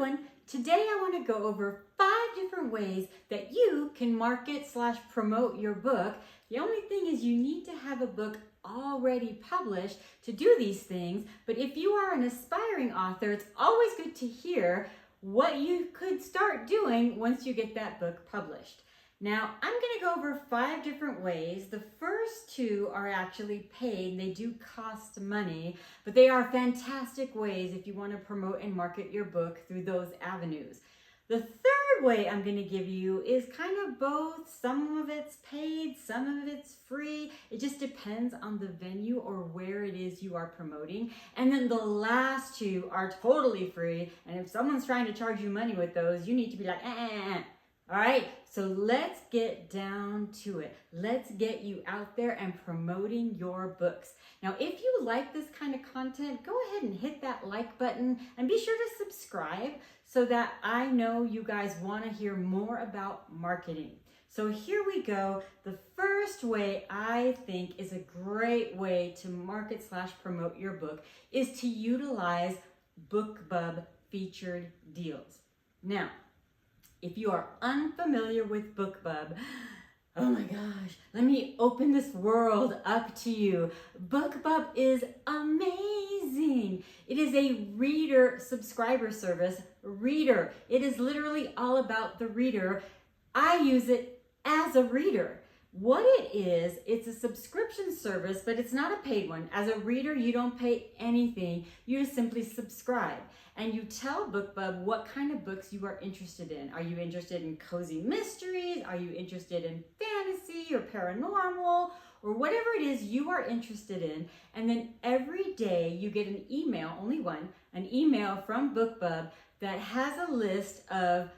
everyone. Today I want to go over 5 different ways that you can market/promote your book. The only thing is you need to have a book already published to do these things, but if you are an aspiring author, it's always good to hear what you could start doing once you get that book published. Now, I'm going to go over 5 different ways. The first 2 are actually paid. They do cost money, but they are fantastic ways if you want to promote and market your book through those avenues. The third way I'm going to give you is kind of both. Some of it's paid, some of it's free. It just depends on the venue or where it is you are promoting. And then the last 2 are totally free. And if someone's trying to charge you money with those, you need to be like, All right, so let's get down to it. Let's get you out there and promoting your books. Now, if you like this kind of content, go ahead and hit that like button and be sure to subscribe so that I know you guys want to hear more about marketing. So here we go. The first way I think is a great way to market/promote your book is to utilize BookBub featured deals. Now, if you are unfamiliar with BookBub, oh my gosh, let me open this world up to you. BookBub is amazing. It is a reader subscriber service. Reader. It is literally all about the reader. I use it as a reader. What it is, it's a subscription service, but it's not a paid one. As a reader, you don't pay anything. You just simply subscribe. And you tell BookBub what kind of books you are interested in. Are you interested in cozy mysteries? Are you interested in fantasy or paranormal? Or whatever it is you are interested in. And then every day you get an email, only one, an email from BookBub that has a list of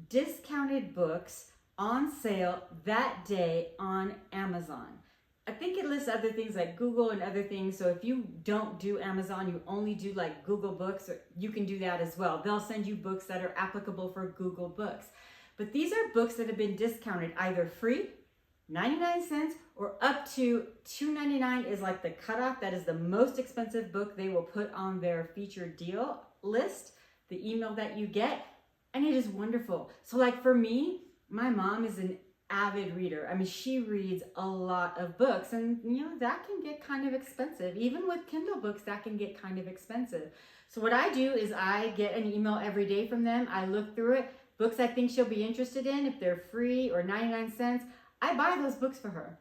discounted books on sale that day on Amazon. I think it lists other things like Google and other things. So if you don't do Amazon, you only do like Google Books, you can do that as well. They'll send you books that are applicable for Google Books. But these are books that have been discounted, either free, 99 cents, or up to $2.99 is like the cutoff. That is the most expensive book they will put on their featured deal list, the email that you get. And it is wonderful. So like for me, my mom is an avid reader. I mean, she reads a lot of books, and you know, that can get kind of expensive. Even with Kindle books, that can get kind of expensive. So what I do is I get an email every day from them. I look through it, books I think she'll be interested in. If they're free or 99 cents, I buy those books for her.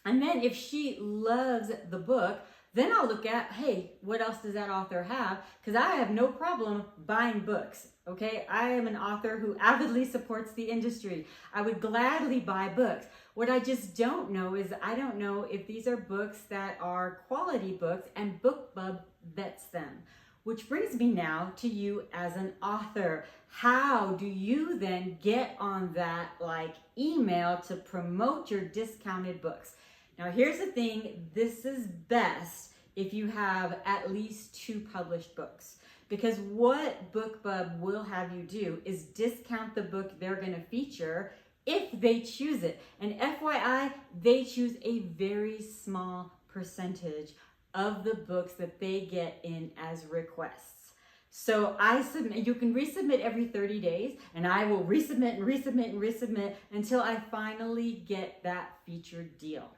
And then if she loves the book, then I'll look at, hey, what else does that author have? Because I have no problem buying books, okay? I am an author who avidly supports the industry. I would gladly buy books. What I just don't know is I don't know if these are books that are quality books, and BookBub vets them. Which brings me now to you as an author. How do you then get on that like email to promote your discounted books? Now, here's the thing. This is best if you have at least 2 published books. Because what BookBub will have you do is discount the book they're going to feature if they choose it. And FYI, they choose a very small percentage of the books that they get in as requests. So I submit, you can resubmit every 30 days, and I will resubmit and resubmit and resubmit until I finally get that featured deal.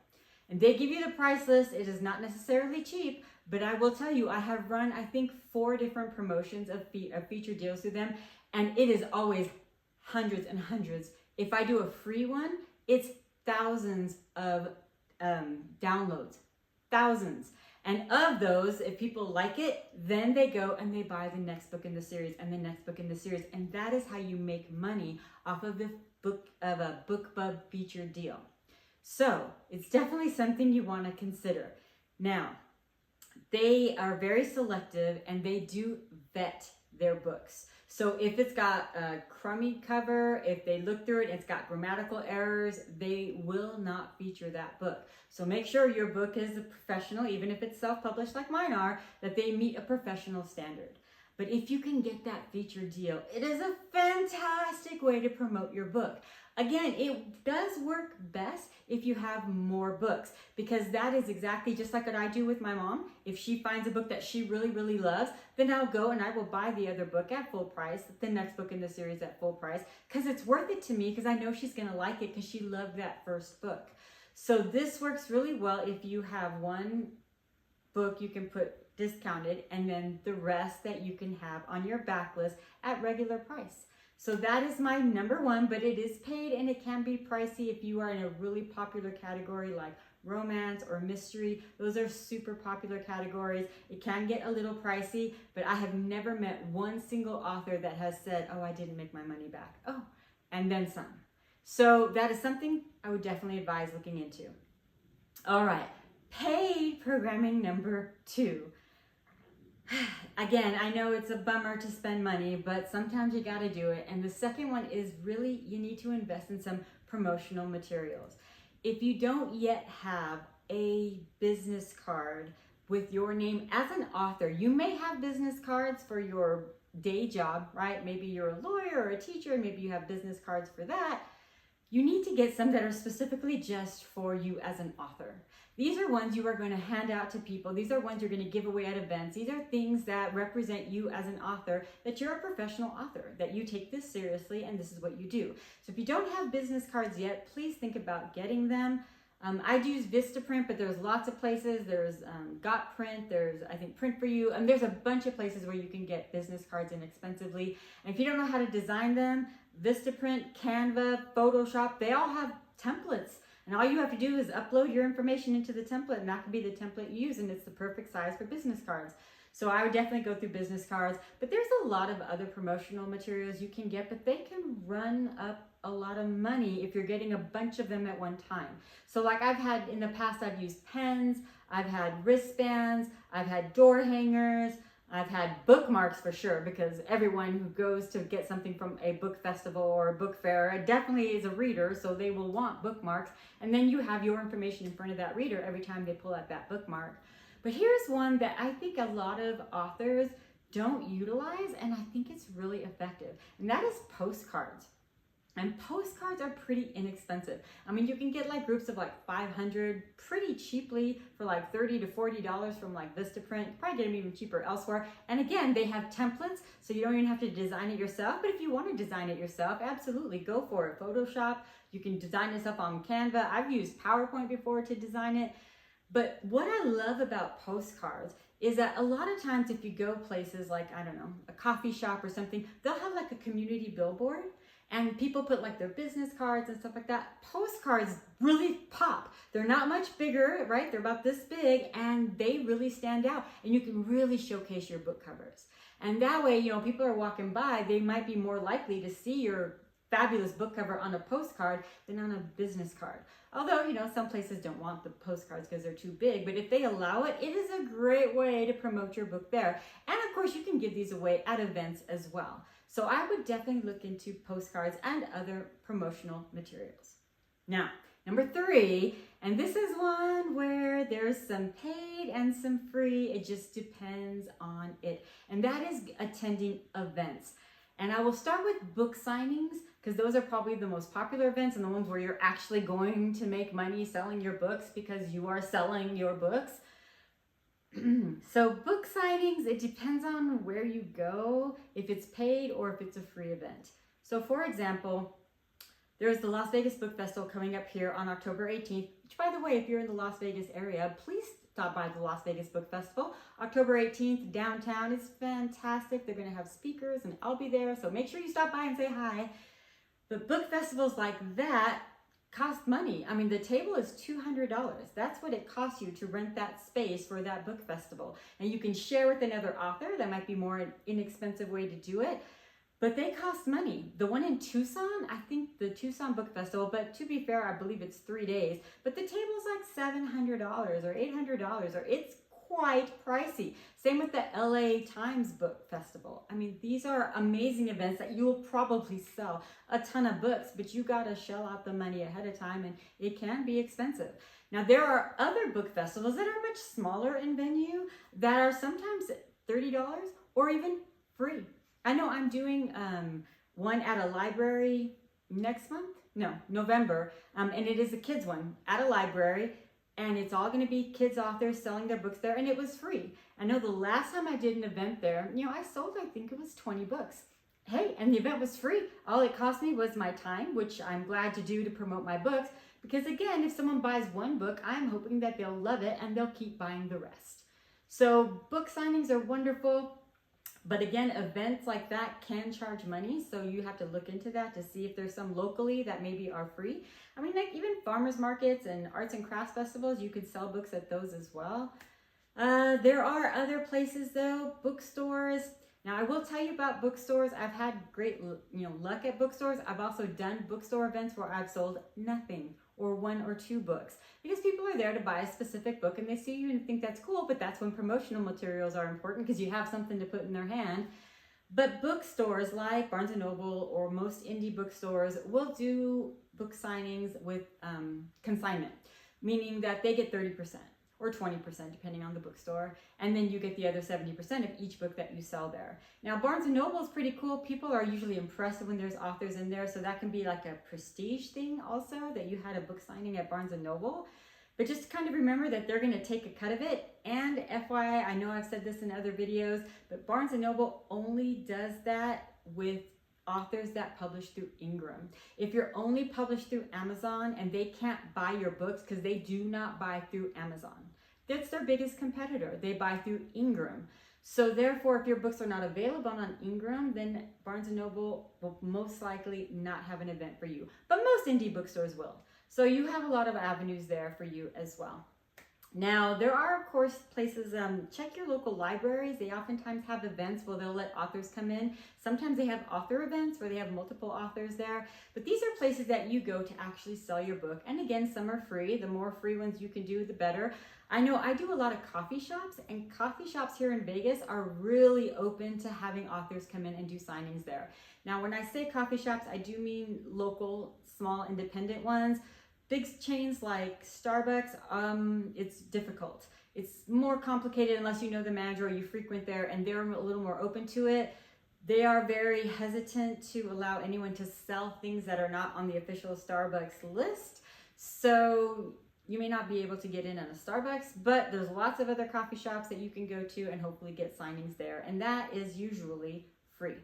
And they give you the price list. It is not necessarily cheap, but I will tell you, I have run, I think, 4 different promotions of featured deals through them, and it is always hundreds and hundreds. If I do a free one, it's thousands of downloads, thousands. And of those, if people like it, then they go and they buy the next book in the series and the next book in the series. And that is how you make money off of a BookBub featured deal. So it's definitely something you want to consider. Now, they are very selective and they do vet their books. So if it's got a crummy cover, if they look through it, it's got grammatical errors, they will not feature that book. So make sure your book is a professional, even if it's self-published like mine are, that they meet a professional standard. But if you can get that featured deal, it is a fantastic fantastic way to promote your book. Again, it does work best if you have more books, because that is exactly just like what I do with my mom. If she finds a book that she really, really loves, then I'll go and I will buy the other book at full price, the next book in the series at full price, because it's worth it to me, because I know she's going to like it because she loved that first book. So this works really well if you have one book you can put discounted, and then the rest that you can have on your backlist at regular price. So that is my number one, but it is paid and it can be pricey if you are in a really popular category like romance or mystery. Those are super popular categories. It can get a little pricey, but I have never met one single author that has said, oh, I didn't make my money back. Oh, and then some. So that is something I would definitely advise looking into. All right, paid programming number 2. Again, I know it's a bummer to spend money, but sometimes you got to do it. And the second one is really, you need to invest in some promotional materials. If you don't yet have a business card with your name as an author, you may have business cards for your day job, right? Maybe you're a lawyer or a teacher, maybe you have business cards for that. You need to get some that are specifically just for you as an author. These are ones you are going to hand out to people. These are ones you're going to give away at events. These are things that represent you as an author, that you're a professional author, that you take this seriously and this is what you do. So if you don't have business cards yet, please think about getting them. I use VistaPrint, but there's lots of places. There's GotPrint, there's, I think, Print for You, and there's a bunch of places where you can get business cards inexpensively. And if you don't know how to design them, VistaPrint, Canva, Photoshop, they all have templates. And all you have to do is upload your information into the template, and that could be the template you use, and it's the perfect size for business cards. So I would definitely go through business cards, but there's a lot of other promotional materials you can get, but they can run up a lot of money if you're getting a bunch of them at one time. So like I've had in the past, I've used pens, I've had wristbands, I've had door hangers, I've had bookmarks for sure, because everyone who goes to get something from a book festival or a book fair definitely is a reader, so they will want bookmarks. And then you have your information in front of that reader every time they pull out that bookmark. But here's one that I think a lot of authors don't utilize, and I think it's really effective, and that is postcards. And postcards are pretty inexpensive. I mean, you can get like groups of like 500 pretty cheaply for like $30 to $40 from like VistaPrint. You probably get them even cheaper elsewhere. And again, they have templates, so you don't even have to design it yourself. But if you want to design it yourself, absolutely go for it. Photoshop, you can design this up on Canva. I've used PowerPoint before to design it. But what I love about postcards is that a lot of times if you go places like, I don't know, a coffee shop or something, they'll have like a community billboard. And people put like their business cards and stuff like that. Postcards really pop. They're not much bigger, right? They're about this big, and they really stand out. And you can really showcase your book covers. And that way, you know, people are walking by, they might be more likely to see your fabulous book cover on a postcard than on a business card. Although, you know, some places don't want the postcards because they're too big, but if they allow it, it is a great way to promote your book there. And of course, you can give these away at events as well. So I would definitely look into postcards and other promotional materials. Now, number 3, and this is one where there's some paid and some free. It just depends on it. And that is attending events. And I will start with book signings, because those are probably the most popular events and the ones where you're actually going to make money selling your books because you are selling your books. So book signings, it depends on where you go, if it's paid or if it's a free event. So for example, there's the Las Vegas Book Festival coming up here on October 18th, which by the way, if you're in the Las Vegas area, please stop by the Las Vegas Book Festival. October 18th, downtown is fantastic. They're going to have speakers and I'll be there. So make sure you stop by and say hi. But book festivals like that cost money. I mean, the table is $200. That's what it costs you to rent that space for that book festival. And you can share with another author. That might be more an inexpensive way to do it, but they cost money. The one in Tucson, I think the Tucson Book Festival, but to be fair, I believe it's 3 days, but the table's like $700 or $800, or it's quite pricey. Same with the LA Times Book Festival. I mean, these are amazing events that you will probably sell a ton of books, but you got to shell out the money ahead of time, and it can be expensive. Now, there are other book festivals that are much smaller in venue that are sometimes $30 or even free. I know I'm doing one at a library next month. No, November. And it is a kids one at a library. And it's all going to be kids authors selling their books there. And it was free. I know the last time I did an event there, I sold, I think it was 20 books. Hey, and the event was free. All it cost me was my time, which I'm glad to do to promote my books. Because again, if someone buys one book, I'm hoping that they'll love it and they'll keep buying the rest. So book signings are wonderful. But again, events like that can charge money. So you have to look into that to see if there's some locally that maybe are free. I mean, like even farmers markets and arts and crafts festivals, you could sell books at those as well. There are other places though, bookstores. Now I will tell you about bookstores. I've had great, luck at bookstores. I've also done bookstore events where I've sold nothing or 1 or 2 books because people are there to buy a specific book and they see you and think that's cool, but that's when promotional materials are important because you have something to put in their hand. But bookstores like Barnes & Noble or most indie bookstores will do book signings with consignment, meaning that they get 30%. Or 20% depending on the bookstore, and then you get the other 70% of each book that you sell there. Now Barnes & Noble is pretty cool. People are usually impressed when there's authors in there, so that can be like a prestige thing also, that you had a book signing at Barnes & Noble. But just kind of remember that they're going to take a cut of it. And FYI, I know I've said this in other videos, but Barnes & Noble only does that with authors that publish through Ingram. If you're only published through Amazon and they can't buy your books because they do not buy through Amazon. That's their biggest competitor. They buy through Ingram. So therefore, if your books are not available on Ingram, then Barnes & Noble will most likely not have an event for you. But most indie bookstores will. So you have a lot of avenues there for you as well. Now, there are, of course, places, check your local libraries. They oftentimes have events where they'll let authors come in. Sometimes they have author events where they have multiple authors there. But these are places that you go to actually sell your book. And again, some are free. The more free ones you can do, the better. I know I do a lot of coffee shops, and coffee shops here in Vegas are really open to having authors come in and do signings there. Now, when I say coffee shops, I do mean local, small, independent ones. Big chains like Starbucks, it's difficult. It's more complicated unless you know the manager or you frequent there, and they're a little more open to it. They are very hesitant to allow anyone to sell things that are not on the official Starbucks list. So you may not be able to get in on a Starbucks, but there's lots of other coffee shops that you can go to and hopefully get signings there. And that is usually free.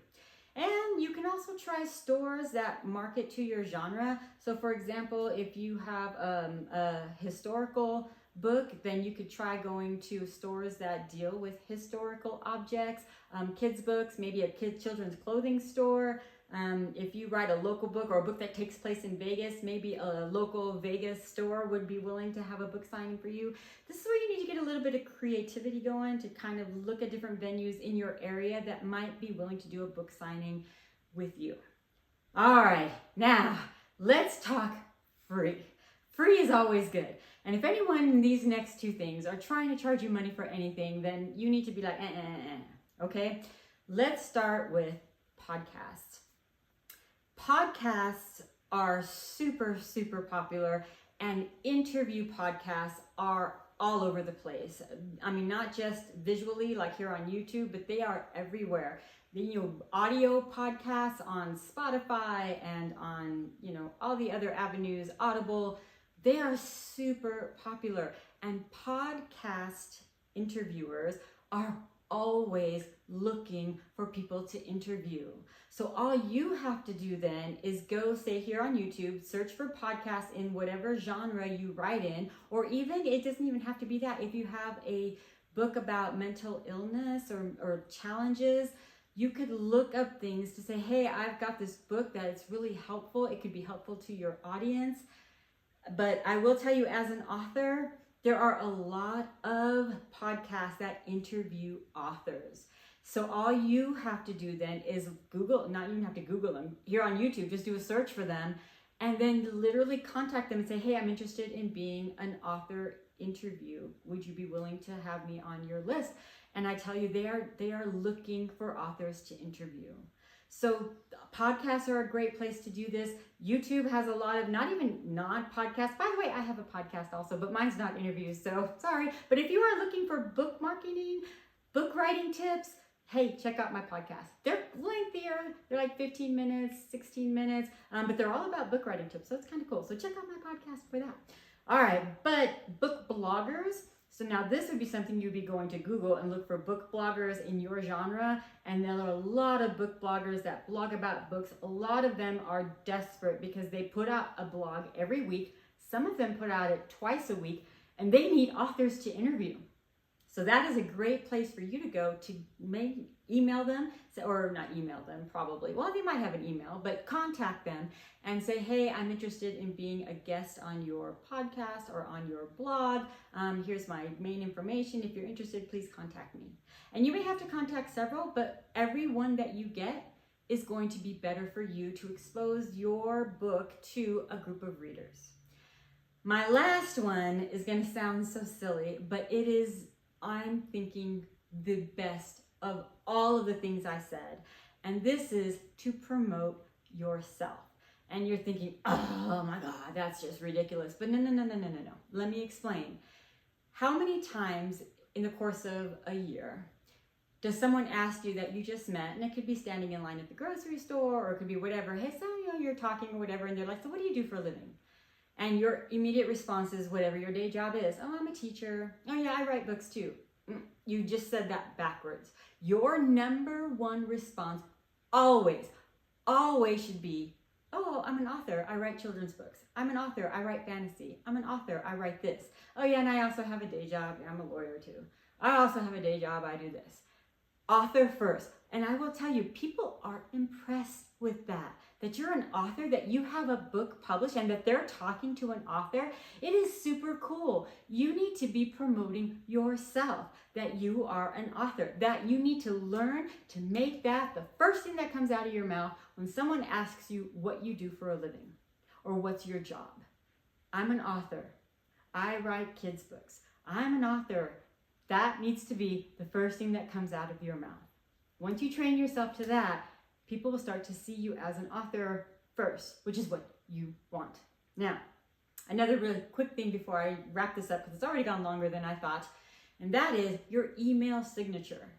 And you can also try stores that market to your genre. So for example, if you have a historical book, then you could try going to stores that deal with historical objects, kids books, maybe a children's clothing store. If you write a local book or a book that takes place in Vegas, maybe a local Vegas store would be willing to have a book signing for you. This is where you need to get a little bit of creativity going to kind of look at different venues in your area that might be willing to do a book signing with you. All right, now let's talk free. Free is always good. And if anyone in these next 2 things are trying to charge you money for anything, then you need to be like, okay? Let's start with podcasts. Podcasts are super, super popular, and interview podcasts are all over the place. I mean, not just visually like here on YouTube, but they are everywhere. Audio podcasts on Spotify and on, all the other avenues, Audible, they are super popular. And podcast interviewers are always looking for people to interview. So all you have to do then is go, say here on YouTube, search for podcasts in whatever genre you write in, or even, it doesn't even have to be that. If you have a book about mental illness or challenges, you could look up things to say, hey, I've got this book that is really helpful. It could be helpful to your audience. But I will tell you, as an author, there are a lot of podcasts that interview authors. So all you have to do then is Google, not even have to Google them, here on YouTube, just do a search for them and then literally contact them and say, hey, I'm interested in being an author interview. Would you be willing to have me on your list? And I tell you, they are looking for authors to interview. So podcasts are a great place to do this. YouTube has a lot of not even non-podcasts. By the way, I have a podcast also, but mine's not interviews, so sorry. But if you are looking for book marketing, book writing tips, hey, check out my podcast. They're lengthy here. They're like 15 minutes, 16 minutes, but they're all about book writing tips. So it's kind of cool. So check out my podcast for that. All right, but book bloggers. So now this would be something you'd be going to Google and look for book bloggers in your genre. And there are a lot of book bloggers that blog about books. A lot of them are desperate because they put out a blog every week. Some of them put out it twice a week, and they need authors to interview. So that is a great place for you to go to email them, or not email them probably. Well, they might have an email, but contact them and say, hey, I'm interested in being a guest on your podcast or on your blog. Here's my main information. If you're interested, please contact me. And you may have to contact several, but every one that you get is going to be better for you to expose your book to a group of readers. My last one is going to sound so silly, but it is, I'm thinking, the best of all of the things I said. And this is to promote yourself. And you're thinking, oh my God, that's just ridiculous. But no. Let me explain. How many times in the course of a year does someone ask you that you just met, and it could be standing in line at the grocery store, or it could be whatever, hey, so you're talking or whatever, and they're like, so what do you do for a living? And your immediate response is whatever your day job is. Oh, I'm a teacher. Oh yeah, I write books too. You just said that backwards. Your number one response always should be, oh, I'm an author. I write children's books. I'm an author. I write fantasy. I'm an author. I write this. Oh yeah, and I also have a day job. I'm a lawyer too. I also have a day job. I do this. Author first. And I will tell you, people are impressed with that you're an author, that you have a book published, and that they're talking to an author. It is super cool. You need to be promoting yourself, that you are an author, that you need to learn to make that the first thing that comes out of your mouth when someone asks you what you do for a living or what's your job. I'm an author. I write kids' books. I'm an author. That needs to be the first thing that comes out of your mouth. Once you train yourself to that, people will start to see you as an author first, which is what you want. Now, another really quick thing before I wrap this up, because it's already gone longer than I thought, and that is your email signature.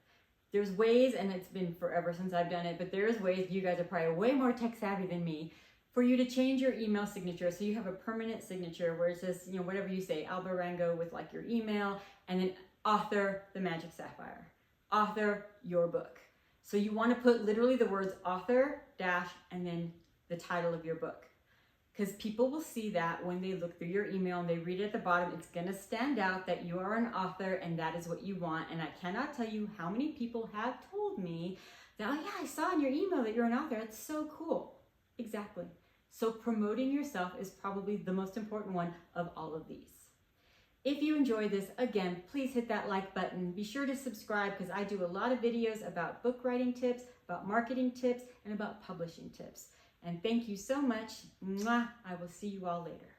There's ways, and it's been forever since I've done it, but there's ways, you guys are probably way more tech savvy than me, for you to change your email signature. So you have a permanent signature where it says, whatever you say, Albarango with like your email, and then author, the Magic Sapphire. Author, your book. So you want to put literally the words author, dash, and then the title of your book. Because people will see that when they look through your email and they read it at the bottom, it's going to stand out that you are an author and that is what you want. And I cannot tell you how many people have told me that, oh yeah, I saw in your email that you're an author. It's so cool. Exactly. So promoting yourself is probably the most important one of all of these. If you enjoyed this, again, please hit that like button. Be sure to subscribe because I do a lot of videos about book writing tips, about marketing tips, and about publishing tips. And thank you so much. Mwah. I will see you all later.